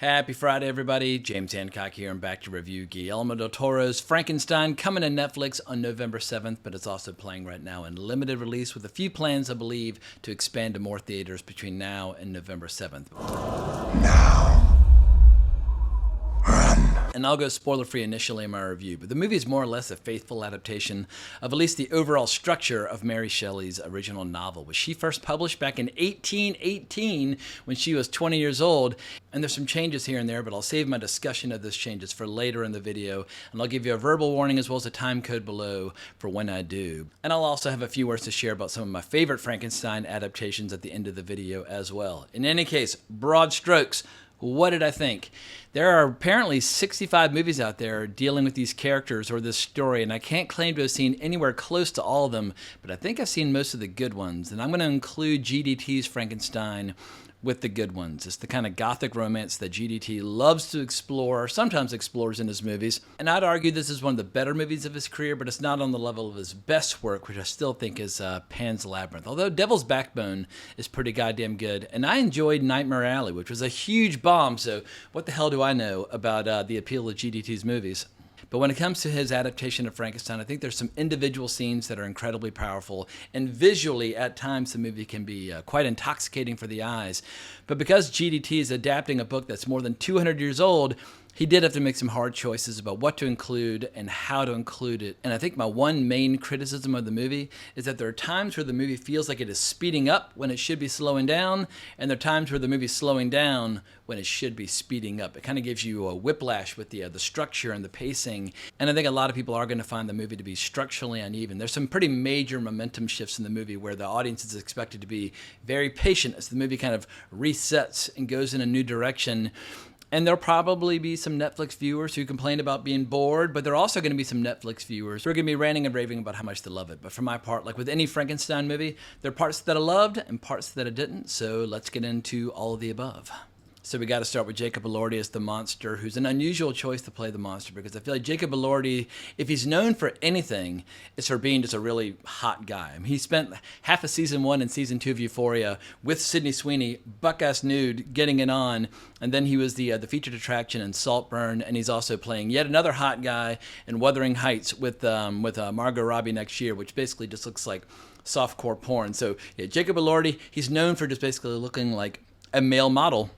Happy Friday, everybody. James Hancock here. I'm back to review Guillermo Del Toro's Frankenstein, coming to Netflix on November 7th, but it's also playing right now in limited release with a few plans, I believe, to expand to more theaters between now and November 7th. Now, run. And I'll go spoiler-free initially in my review, but the movie is more or less a faithful adaptation of at least the overall structure of Mary Shelley's original novel, which she first published back in 1818 when she was 20 years old. And there's some changes here and there, but I'll save my discussion of those changes for later in the video, and I'll give you a verbal warning as well as a time code below for when I do. And I'll also have a few words to share about some of my favorite Frankenstein adaptations at the end of the video as well. In any case, broad strokes. What did I think? There are apparently 65 movies out there dealing with these characters or this story, and I can't claim to have seen anywhere close to all of them, but I think I've seen most of the good ones, and I'm going to include GDT's Frankenstein with the good ones. It's the kind of gothic romance that GDT loves to explore, or sometimes explores in his movies. And I'd argue this is one of the better movies of his career, but it's not on the level of his best work, which I still think is Pan's Labyrinth. Although Devil's Backbone is pretty goddamn good. And I enjoyed Nightmare Alley, which was a huge bomb, so what the hell do I know about the appeal of GDT's movies? But when it comes to his adaptation of Frankenstein, I think there's some individual scenes that are incredibly powerful, and visually, at times, the movie can be quite intoxicating for the eyes. But because GDT is adapting a book that's more than 200 years old, he did have to make some hard choices about what to include and how to include it. And I think my one main criticism of the movie is that there are times where the movie feels like it is speeding up when it should be slowing down, and there are times where the movie is slowing down when it should be speeding up. It kind of gives you a whiplash with the structure and the pacing, and I think a lot of people are going to find the movie to be structurally uneven. There's some pretty major momentum shifts in the movie where the audience is expected to be very patient as the movie kind of resets and goes in a new direction. And there'll probably be some Netflix viewers who complain about being bored, but there are also going to be some Netflix viewers who are going to be ranting and raving about how much they love it. But for my part, like with any Frankenstein movie, there are parts that I loved and parts that I didn't, so let's get into all of the above. So we got to start with Jacob Elordi as the monster, who's an unusual choice to play the monster, because I feel like Jacob Elordi, if he's known for anything, it's for being just a really hot guy. I mean, he spent half of season 1 and season 2 of Euphoria with Sydney Sweeney, buck-ass nude, getting it on, and then he was the featured attraction in Saltburn, and he's also playing yet another hot guy in Wuthering Heights with Margot Robbie next year, which basically just looks like softcore porn. So yeah, Jacob Elordi, he's known for just basically looking like a male model,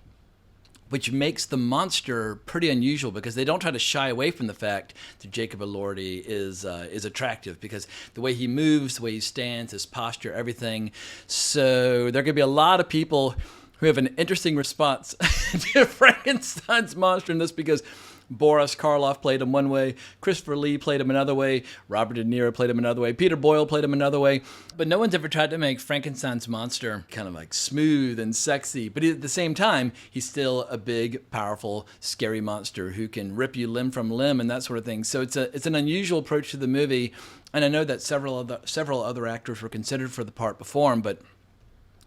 which makes the monster pretty unusual because they don't try to shy away from the fact that Jacob Elordi is attractive, because the way he moves, the way he stands, his posture, everything. So there are going to be a lot of people who have an interesting response to Frankenstein's monster in this, because Boris Karloff played him one way, Christopher Lee played him another way, Robert De Niro played him another way, Peter Boyle played him another way, but no one's ever tried to make Frankenstein's monster kind of like smooth and sexy, but at the same time, he's still a big, powerful, scary monster who can rip you limb from limb and that sort of thing. So it's an unusual approach to the movie, and I know that several other actors were considered for the part before him, but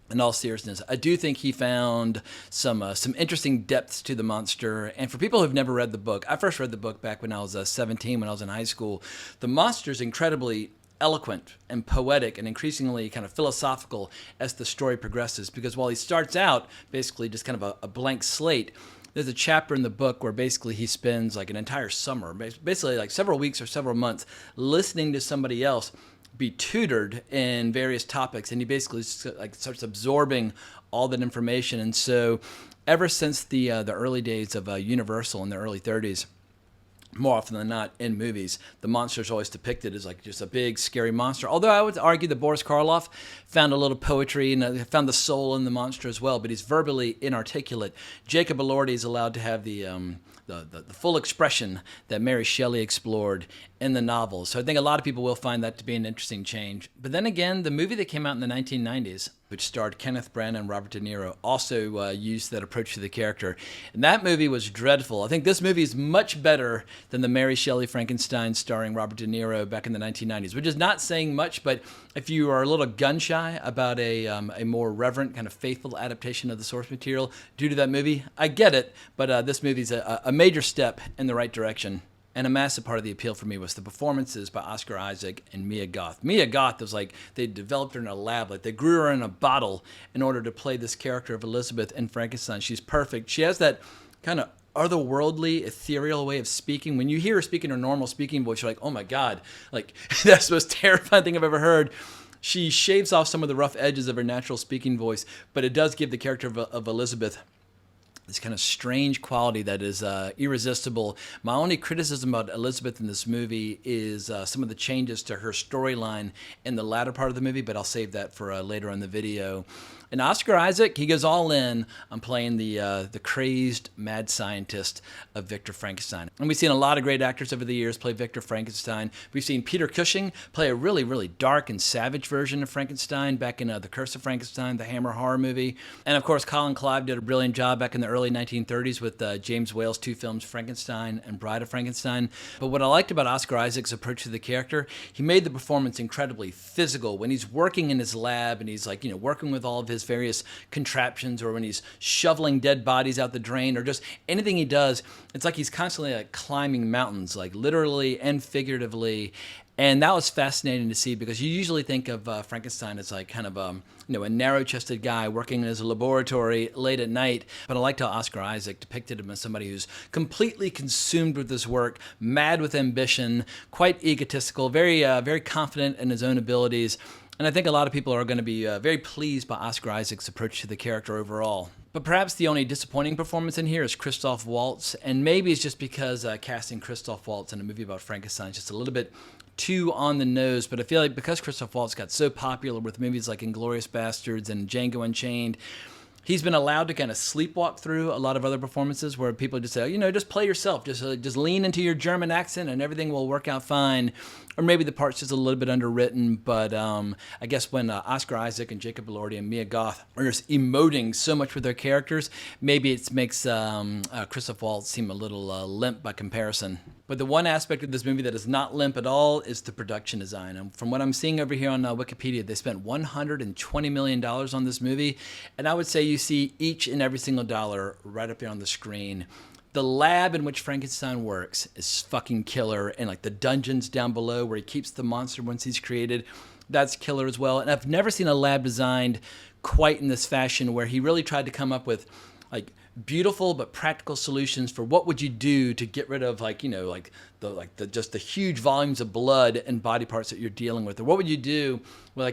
in all seriousness, I do think he found some interesting depths to the monster. And for people who've never read the book, I first read the book back when I was 17, when I was in high school. The monster is incredibly eloquent and poetic and increasingly kind of philosophical as the story progresses. Because while he starts out basically just kind of a blank slate, there's a chapter in the book where basically he spends like an entire summer, basically like several weeks or several months, listening to somebody else be tutored in various topics, and he basically like starts absorbing all that information. And so ever since the early days of Universal in the early 30s, more often than not in movies, the monster is always depicted as like just a big, scary monster. Although I would argue that Boris Karloff found a little poetry and found the soul in the monster as well, but he's verbally inarticulate. Jacob Elordi is allowed to have the full expression that Mary Shelley explored in the novel. So I think a lot of people will find that to be an interesting change. But then again, the movie that came out in the 1990s, which starred Kenneth Branagh and Robert De Niro, also used that approach to the character. And that movie was dreadful. I think this movie is much better than the Mary Shelley Frankenstein starring Robert De Niro back in the 1990s, which is not saying much, but if you are a little gun-shy about a more reverent, kind of faithful adaptation of the source material due to that movie, I get it, but this movie's a major step in the right direction. And a massive part of the appeal for me was the performances by Oscar Isaac and Mia Goth. Mia Goth was like, they developed her in a lab, like they grew her in a bottle in order to play this character of Elizabeth in Frankenstein. She's perfect. She has that kind of otherworldly, ethereal way of speaking. When you hear her speaking her normal speaking voice, you're like, oh my God, like that's the most terrifying thing I've ever heard. She shaves off some of the rough edges of her natural speaking voice, but it does give the character of Elizabeth this kind of strange quality that is irresistible. My only criticism about Elizabeth in this movie is some of the changes to her storyline in the latter part of the movie, but I'll save that for later in the video. And Oscar Isaac, he goes all in on playing the crazed mad scientist of Victor Frankenstein. And we've seen a lot of great actors over the years play Victor Frankenstein. We've seen Peter Cushing play a really, really dark and savage version of Frankenstein back in The Curse of Frankenstein, the Hammer horror movie. And of course, Colin Clive did a brilliant job back in the early 1930s with James Whale's two films, Frankenstein and Bride of Frankenstein. But what I liked about Oscar Isaac's approach to the character, he made the performance incredibly physical. When he's working in his lab and he's like, working with all of his various contraptions, or when he's shoveling dead bodies out the drain, or just anything he does, it's like he's constantly like climbing mountains, like literally and figuratively. And that was fascinating to see, because you usually think of Frankenstein as like kind of a narrow-chested guy working in his laboratory late at night. But I liked how Oscar Isaac depicted him as somebody who's completely consumed with his work, mad with ambition, quite egotistical, very confident in his own abilities. And I think a lot of people are going to be very pleased by Oscar Isaac's approach to the character overall. But perhaps the only disappointing performance in here is Christoph Waltz, and maybe it's just because casting Christoph Waltz in a movie about Frankenstein is just a little bit too on the nose. But I feel like because Christoph Waltz got so popular with movies like Inglourious Basterds and Django Unchained, he's been allowed to kind of sleepwalk through a lot of other performances where people just say, just play yourself, just lean into your German accent and everything will work out fine. Or maybe the part's just a little bit underwritten, but I guess when Oscar Isaac and Jacob Elordi and Mia Goth are just emoting so much with their characters, maybe it makes Christoph Waltz seem a little limp by comparison. But the one aspect of this movie that is not limp at all is the production design. And from what I'm seeing over here on Wikipedia, they spent $120 million on this movie. And I would say you see each and every single dollar right up there on the screen. The lab in which Frankenstein works is fucking killer. And like the dungeons down below where he keeps the monster once he's created, that's killer as well. And I've never seen a lab designed quite in this fashion, where he really tried to come up with like beautiful but practical solutions for what would you do to get rid of the huge volumes of blood and body parts that you're dealing with, or what would you do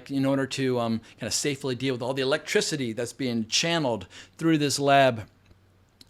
in order to kind of safely deal with all the electricity that's being channeled through this lab.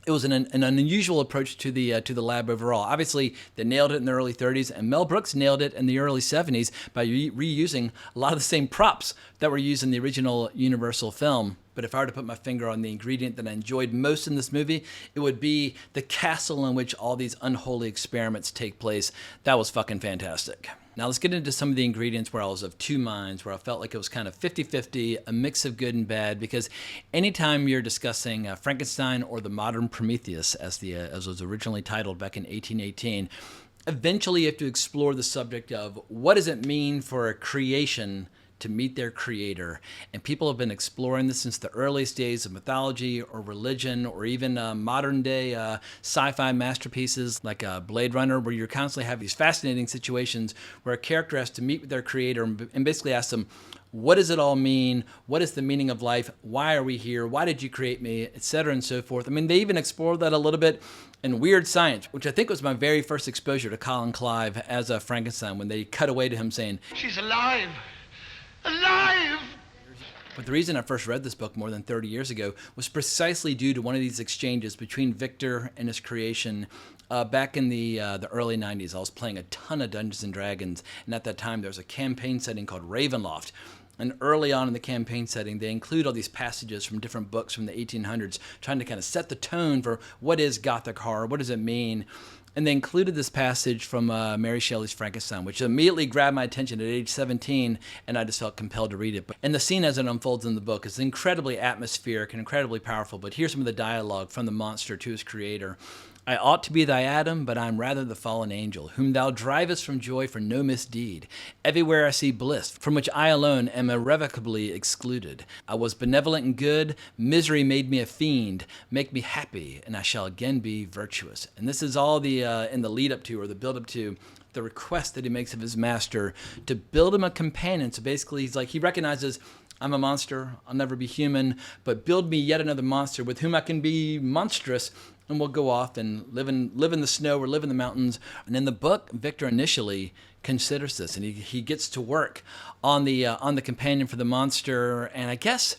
It was an unusual approach to the lab overall. Obviously, they nailed it in the early 30s, and Mel Brooks nailed it in the early 70s by reusing a lot of the same props that were used in the original Universal film. But if I were to put my finger on the ingredient that I enjoyed most in this movie, it would be the castle in which all these unholy experiments take place. That was fucking fantastic. Now let's get into some of the ingredients where I was of two minds, where I felt like it was kind of 50-50, a mix of good and bad, because anytime you're discussing Frankenstein or the modern Prometheus, as was originally titled back in 1818, eventually you have to explore the subject of what does it mean for a creation to meet their creator. And people have been exploring this since the earliest days of mythology or religion, or even modern day sci-fi masterpieces like Blade Runner, where you constantly have these fascinating situations where a character has to meet with their creator and basically ask them, what does it all mean? What is the meaning of life? Why are we here? Why did you create me? Etc. and so forth. I mean, they even explored that a little bit in Weird Science, which I think was my very first exposure to Colin Clive as Frankenstein, when they cut away to him saying, She's alive! Alive! But the reason I first read this book more than 30 years ago was precisely due to one of these exchanges between Victor and his creation. Back in the early 90s, I was playing a ton of Dungeons & Dragons, and at that time there was a campaign setting called Ravenloft. And early on in the campaign setting, they include all these passages from different books from the 1800s, trying to kind of set the tone for what is Gothic horror, what does it mean. And they included this passage from Mary Shelley's Frankenstein, which immediately grabbed my attention at age 17, and I just felt compelled to read it. And the scene as it unfolds in the book is incredibly atmospheric and incredibly powerful, but here's some of the dialogue from the monster to his creator. I ought to be thy Adam, but I am rather the fallen angel, whom thou drivest from joy for no misdeed. Everywhere I see bliss, from which I alone am irrevocably excluded. I was benevolent and good, misery made me a fiend, make me happy, and I shall again be virtuous. And this is all the in the lead up to, or the build up to, the request that he makes of his master to build him a companion. So basically he's like, he recognizes, I'm a monster. I'll never be human, but build me yet another monster with whom I can be monstrous, and we'll go off and live in the snow or live in the mountains. And in the book, Victor initially considers this, and he gets to work on the companion for the monster. And I guess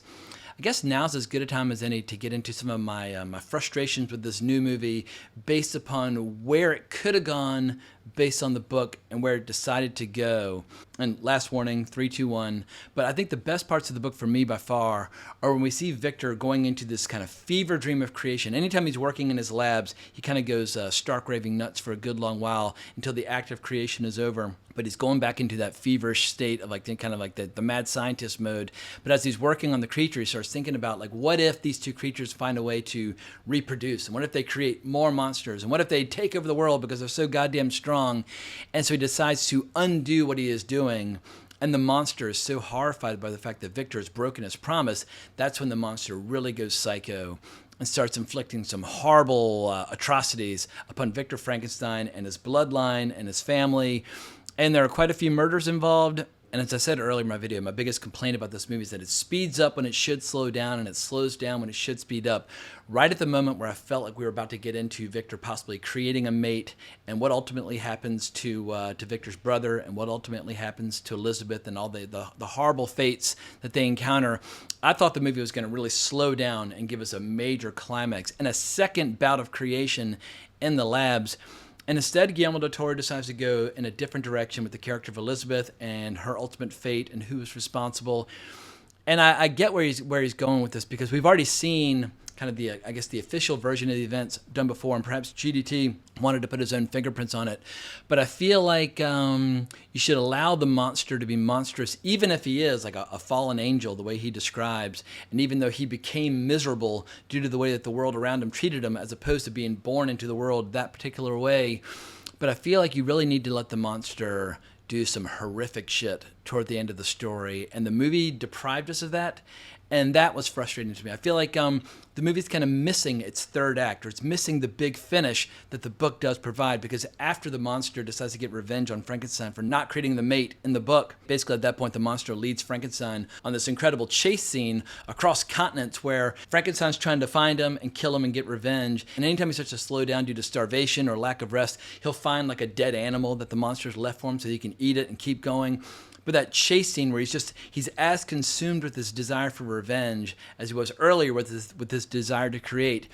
now's as good a time as any to get into some of my frustrations with this new movie based upon where it could have gone based on the book and where it decided to go. And last warning, 3, 2, 1. But I think the best parts of the book for me by far are when we see Victor going into this kind of fever dream of creation. Anytime he's working in his labs, he kind of goes stark raving nuts for a good long while until the act of creation is over. But he's going back into that feverish state of the mad scientist mode. But as he's working on the creature, he starts thinking about what if these two creatures find a way to reproduce? And what if they create more monsters? And what if they take over the world because they're so goddamn strong? And so he decides to undo what he is doing. And the monster is so horrified by the fact that Victor has broken his promise. That's when the monster really goes psycho and starts inflicting some horrible atrocities upon Victor Frankenstein and his bloodline and his family. And there are quite a few murders involved. And as I said earlier in my video, my biggest complaint about this movie is that it speeds up when it should slow down, and it slows down when it should speed up. Right at the moment where I felt like we were about to get into Victor possibly creating a mate, and what ultimately happens to Victor's brother, and what ultimately happens to Elizabeth, and all the horrible fates that they encounter, I thought the movie was going to really slow down and give us a major climax and a second bout of creation in the labs. And instead, Guillermo Del Toro decides to go in a different direction with the character of Elizabeth and her ultimate fate and who is responsible. And I get where he's going with this, because we've already seen kind of the official version of the events done before, and perhaps GDT wanted to put his own fingerprints on it. But I feel like you should allow the monster to be monstrous, even if he is like a fallen angel, the way he describes, and even though he became miserable due to the way that the world around him treated him, as opposed to being born into the world that particular way. But I feel like you really need to let the monster do some horrific shit toward the end of the story, and the movie deprived us of that. And that was frustrating to me. I feel like the movie's kind of missing its third act, or it's missing the big finish that the book does provide, because after the monster decides to get revenge on Frankenstein for not creating the mate in the book, basically at that point the monster leads Frankenstein on this incredible chase scene across continents where Frankenstein's trying to find him and kill him and get revenge. And anytime he starts to slow down due to starvation or lack of rest, he'll find like a dead animal that the monster's left for him so he can eat it and keep going. But that chase scene where he's as consumed with this desire for revenge as he was earlier with this desire to create,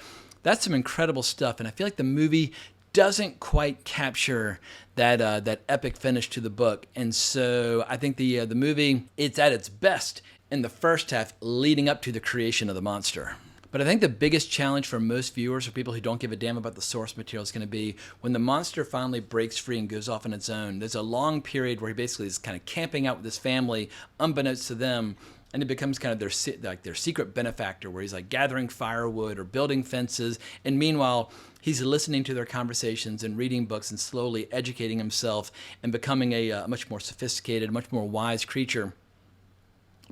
that's some incredible stuff. And I feel like the movie doesn't quite capture that epic finish to the book. And so I think the movie, it's at its best in the first half leading up to the creation of the monster. But I think the biggest challenge for most viewers, or people who don't give a damn about the source material, is going to be when the monster finally breaks free and goes off on its own. There's a long period where he basically is kind of camping out with his family, unbeknownst to them, and it becomes kind of their secret benefactor, where he's like gathering firewood or building fences, and meanwhile he's listening to their conversations and reading books and slowly educating himself and becoming a much more sophisticated, much more wise creature.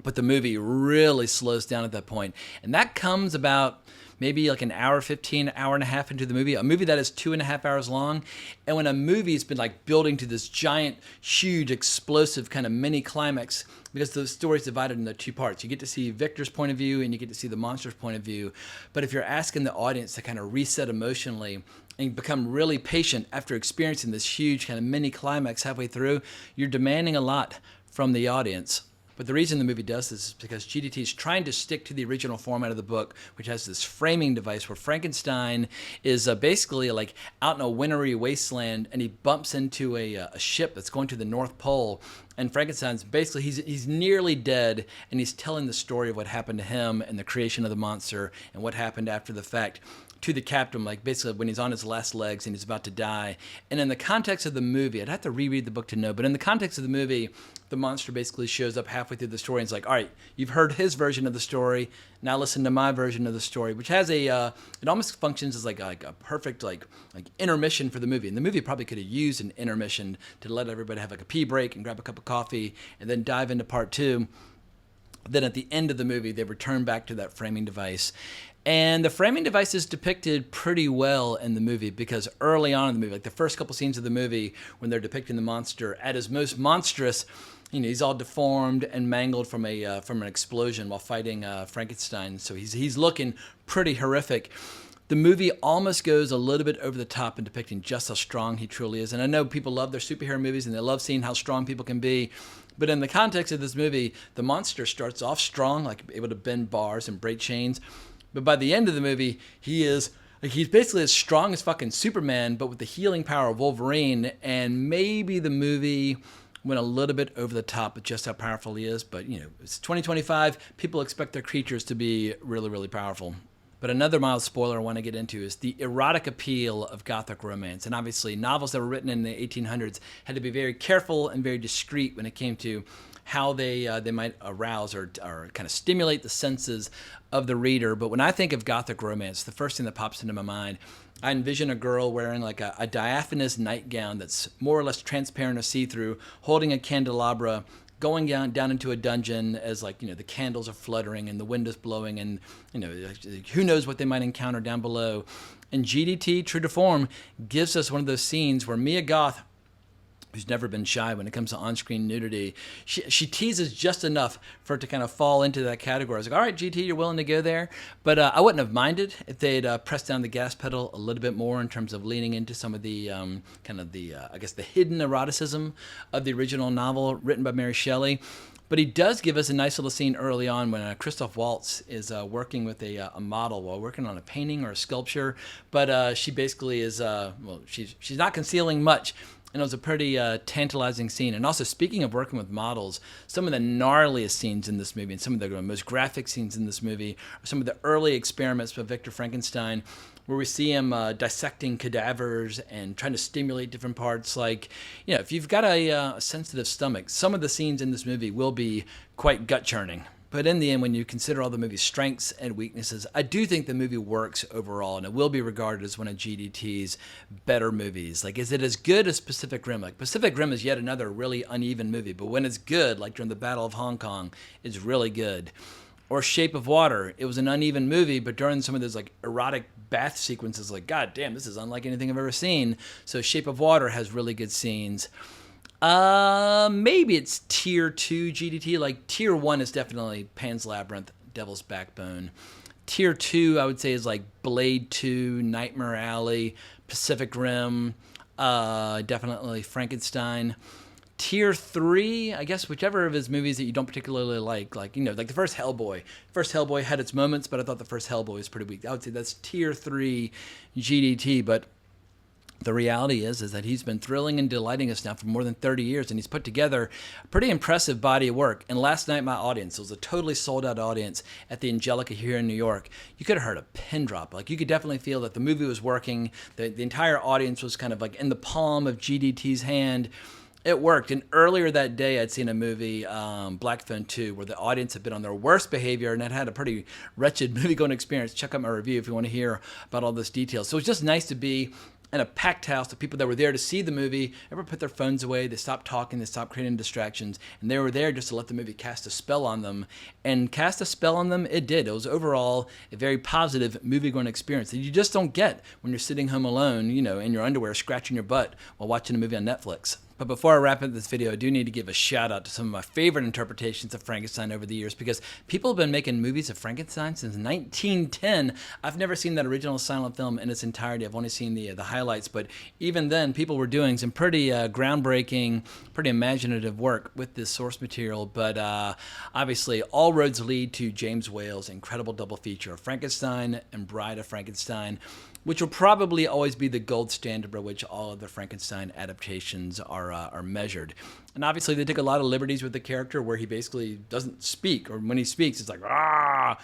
But the movie really slows down at that point. And that comes about maybe like an hour 15, hour and a half into the movie. A movie that is 2.5 hours long. And when a movie's been like building to this giant, huge, explosive kind of mini climax, because the story's divided into two parts. You get to see Victor's point of view and you get to see the monster's point of view. But if you're asking the audience to kind of reset emotionally and become really patient after experiencing this huge kind of mini climax halfway through, you're demanding a lot from the audience. But the reason the movie does this is because GDT is trying to stick to the original format of the book, which has this framing device where Frankenstein is basically like out in a wintry wasteland, and he bumps into a ship that's going to the North Pole. And Frankenstein's basically, he's nearly dead, and he's telling the story of what happened to him and the creation of the monster and what happened after the fact to the captain, like basically when he's on his last legs and he's about to die. And in the context of the movie, I'd have to reread the book to know, but in the context of the movie, the monster basically shows up halfway through the story and it's like, all right, you've heard his version of the story, now listen to my version of the story, which has it almost functions as like a perfect like intermission for the movie. And the movie probably could have used an intermission to let everybody have like a pee break and grab a cup of coffee and then dive into part two. Then at the end of the movie, they return back to that framing device. And the framing device is depicted pretty well in the movie because early on in the movie, like the first couple scenes of the movie, when they're depicting the monster at his most monstrous, he's all deformed and mangled from an explosion while fighting Frankenstein. So he's looking pretty horrific. The movie almost goes a little bit over the top in depicting just how strong he truly is. And I know people love their superhero movies and they love seeing how strong people can be. But in the context of this movie, the monster starts off strong, like able to bend bars and break chains. But by the end of the movie, he's basically as strong as fucking Superman, but with the healing power of Wolverine. And maybe the movie went a little bit over the top with just how powerful he is. But, it's 2025. People expect their creatures to be really, really powerful. But another mild spoiler I want to get into is the erotic appeal of Gothic romance. And obviously, novels that were written in the 1800s had to be very careful and very discreet when it came to how they might arouse or kind of stimulate the senses of the reader. But when I think of Gothic romance, the first thing that pops into my mind, I envision a girl wearing like a diaphanous nightgown that's more or less transparent or see-through, holding a candelabra, going down into a dungeon as the candles are fluttering and the wind is blowing and who knows what they might encounter down below. And GDT, true to form, gives us one of those scenes where Mia Goth, who's never been shy when it comes to on-screen nudity, she teases just enough for it to kind of fall into that category. I was like, all right, GT, you're willing to go there. But I wouldn't have minded if they'd pressed down the gas pedal a little bit more in terms of leaning into some of the the hidden eroticism of the original novel written by Mary Shelley. But he does give us a nice little scene early on when Christoph Waltz is working with a model while working on a painting or a sculpture. But she basically is, she's not concealing much. And it was a pretty tantalizing scene. And also, speaking of working with models, some of the gnarliest scenes in this movie and some of the most graphic scenes in this movie are some of the early experiments with Victor Frankenstein, where we see him dissecting cadavers and trying to stimulate different parts. Like, if you've got a sensitive stomach, some of the scenes in this movie will be quite gut-churning. But in the end, when you consider all the movie's strengths and weaknesses, I do think the movie works overall, and it will be regarded as one of GDT's better movies. Like, is it as good as Pacific Rim? Like, Pacific Rim is yet another really uneven movie, but when it's good, like during the Battle of Hong Kong, it's really good. Or Shape of Water, it was an uneven movie, but during some of those erotic bath sequences, god damn, this is unlike anything I've ever seen. So Shape of Water has really good scenes. Maybe it's tier 2 GDT. Like tier 1 is definitely Pan's Labyrinth, Devil's Backbone. Tier 2, I would say, is like Blade 2, Nightmare Alley, Pacific Rim, definitely Frankenstein. Tier 3, I guess whichever of his movies that you don't particularly like the first Hellboy. First Hellboy had its moments, but I thought the first Hellboy was pretty weak. I would say that's tier 3 GDT, but the reality is that he's been thrilling and delighting us now for more than 30 years, and he's put together a pretty impressive body of work. And last night, my audience, it was a totally sold-out audience at the Angelica here in New York. You could have heard a pin drop. You could definitely feel that the movie was working. The entire audience was kind of in the palm of GDT's hand. It worked. And earlier that day, I'd seen a movie, Black Phone 2, where the audience had been on their worst behavior and had a pretty wretched movie-going experience. Check out my review if you want to hear about all those details. So it's just nice to be in a packed house of people that were there to see the movie. Everyone put their phones away. They stopped talking. They stopped creating distractions. And they were there just to let the movie cast a spell on them. And cast a spell on them, it did. It was overall a very positive movie-going experience that you just don't get when you're sitting home alone, in your underwear, scratching your butt while watching a movie on Netflix. But before I wrap up this video, I do need to give a shout out to some of my favorite interpretations of Frankenstein over the years, because people have been making movies of Frankenstein since 1910. I've never seen that original silent film in its entirety. I've only seen the highlights, but even then, people were doing some pretty groundbreaking, pretty imaginative work with this source material. But obviously, all roads lead to James Whale's incredible double feature of Frankenstein and Bride of Frankenstein, which will probably always be the gold standard by which all of the Frankenstein adaptations are measured. And obviously they take a lot of liberties with the character where he basically doesn't speak, or when he speaks it's like, ah!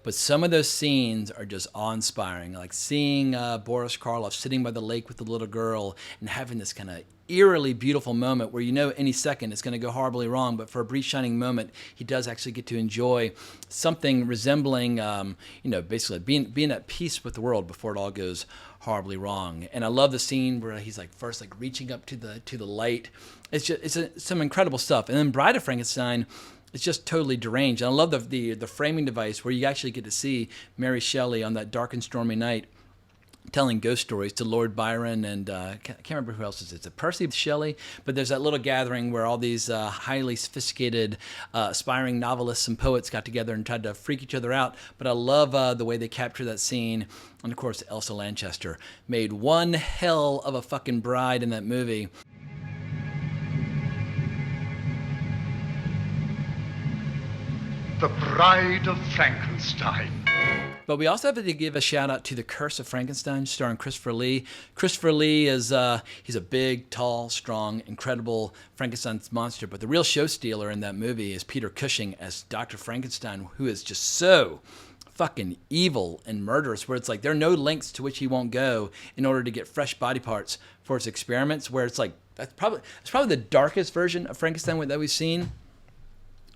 But some of those scenes are just awe-inspiring, like seeing Boris Karloff sitting by the lake with the little girl and having this kind of eerily beautiful moment where any second it's going to go horribly wrong, but for a brief shining moment, he does actually get to enjoy something resembling, basically being at peace with the world before it all goes horribly wrong. And I love the scene where he's first reaching up to the light. It's some incredible stuff. And then Bride of Frankenstein, it's just totally deranged. And I love the framing device where you actually get to see Mary Shelley on that dark and stormy night telling ghost stories to Lord Byron and I can't remember who else is it. It's Percy Shelley, but there's that little gathering where all these highly sophisticated, aspiring novelists and poets got together and tried to freak each other out. But I love the way they capture that scene. And of course, Elsa Lanchester made one hell of a fucking bride in that movie. The Bride of Frankenstein. But we also have to give a shout out to The Curse of Frankenstein, starring Christopher Lee. Christopher Lee is he's a big, tall, strong, incredible Frankenstein's monster. But the real show stealer in that movie is Peter Cushing as Dr. Frankenstein, who is just so fucking evil and murderous, where it's like there are no lengths to which he won't go in order to get fresh body parts for his experiments, where it's like that's probably the darkest version of Frankenstein that we've seen.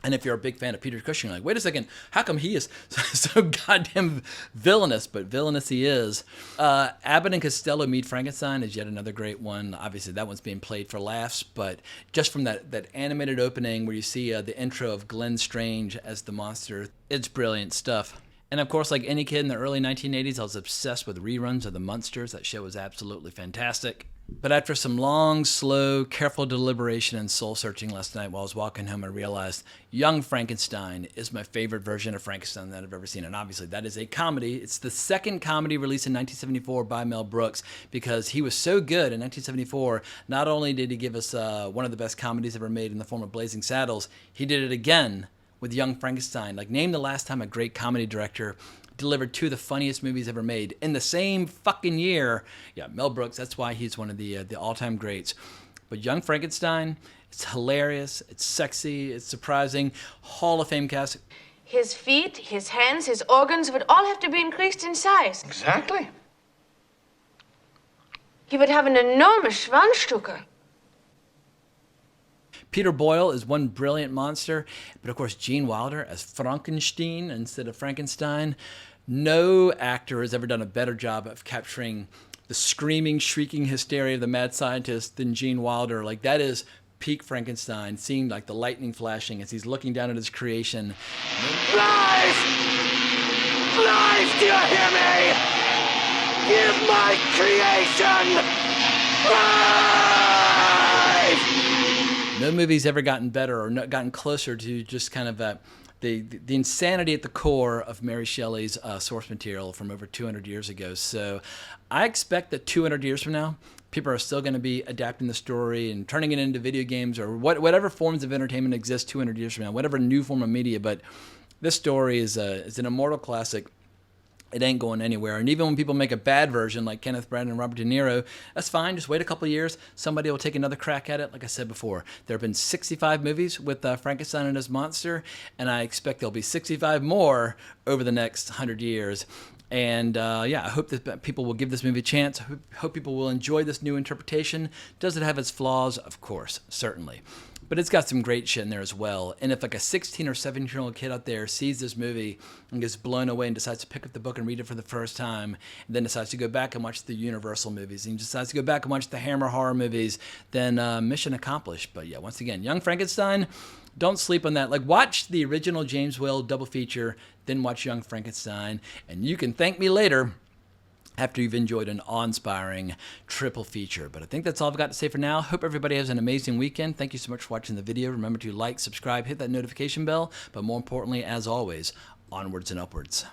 And if you're a big fan of Peter Cushing, you're like, wait a second, how come he is so goddamn villainous? But villainous he is. Abbott and Costello Meet Frankenstein is yet another great one. Obviously, that one's being played for laughs, but just from that animated opening where you see the intro of Glenn Strange as the monster, it's brilliant stuff. And of course, like any kid in the early 1980s, I was obsessed with reruns of The Munsters. That show was absolutely fantastic. But after some long, slow, careful deliberation and soul-searching last night while I was walking home, I realized Young Frankenstein is my favorite version of Frankenstein that I've ever seen. And obviously, that is a comedy. It's the second comedy released in 1974 by Mel Brooks because he was so good in 1974. Not only did he give us one of the best comedies ever made in the form of Blazing Saddles, he did it again with Young Frankenstein. Like, name the last time a great comedy director delivered two of the funniest movies ever made in the same fucking year. Yeah, Mel Brooks, that's why he's one of the all-time greats. But Young Frankenstein, it's hilarious, it's sexy, it's surprising. Hall of Fame cast. His feet, his hands, his organs would all have to be increased in size. Exactly. He would have an enormous Schwanzstücke. Peter Boyle is one brilliant monster, but of course Gene Wilder as Frankenstein instead of Frankenstein. No actor has ever done a better job of capturing the screaming, shrieking hysteria of the mad scientist than Gene Wilder. Like, that is peak Frankenstein, seeing like the lightning flashing as he's looking down at his creation. Lies! Lies, do you hear me? Give my creation lies! No movie's ever gotten better or gotten closer to just kind of the insanity at the core of Mary Shelley's source material from over 200 years ago. So I expect that 200 years from now, people are still going to be adapting the story and turning it into video games or whatever forms of entertainment exist 200 years from now, whatever new form of media. But this story is an immortal classic. It ain't going anywhere. And even when people make a bad version like Kenneth Branagh and Robert De Niro, that's fine. Just wait a couple of years. Somebody will take another crack at it. Like I said before, there have been 65 movies with Frankenstein and his monster, and I expect there'll be 65 more over the next 100 years. And I hope that people will give this movie a chance. I hope people will enjoy this new interpretation. Does it have its flaws? Of course, certainly. But it's got some great shit in there as well. And if like a 16 or 17-year-old kid out there sees this movie and gets blown away and decides to pick up the book and read it for the first time, and then decides to go back and watch the Universal movies, and decides to go back and watch the Hammer horror movies, then mission accomplished. But yeah, once again, Young Frankenstein, don't sleep on that. Like, watch the original James Whale double feature, then watch Young Frankenstein, and you can thank me later after you've enjoyed an awe-inspiring triple feature. But I think that's all I've got to say for now. Hope everybody has an amazing weekend. Thank you so much for watching the video. Remember to like, subscribe, hit that notification bell, but more importantly, as always, onwards and upwards.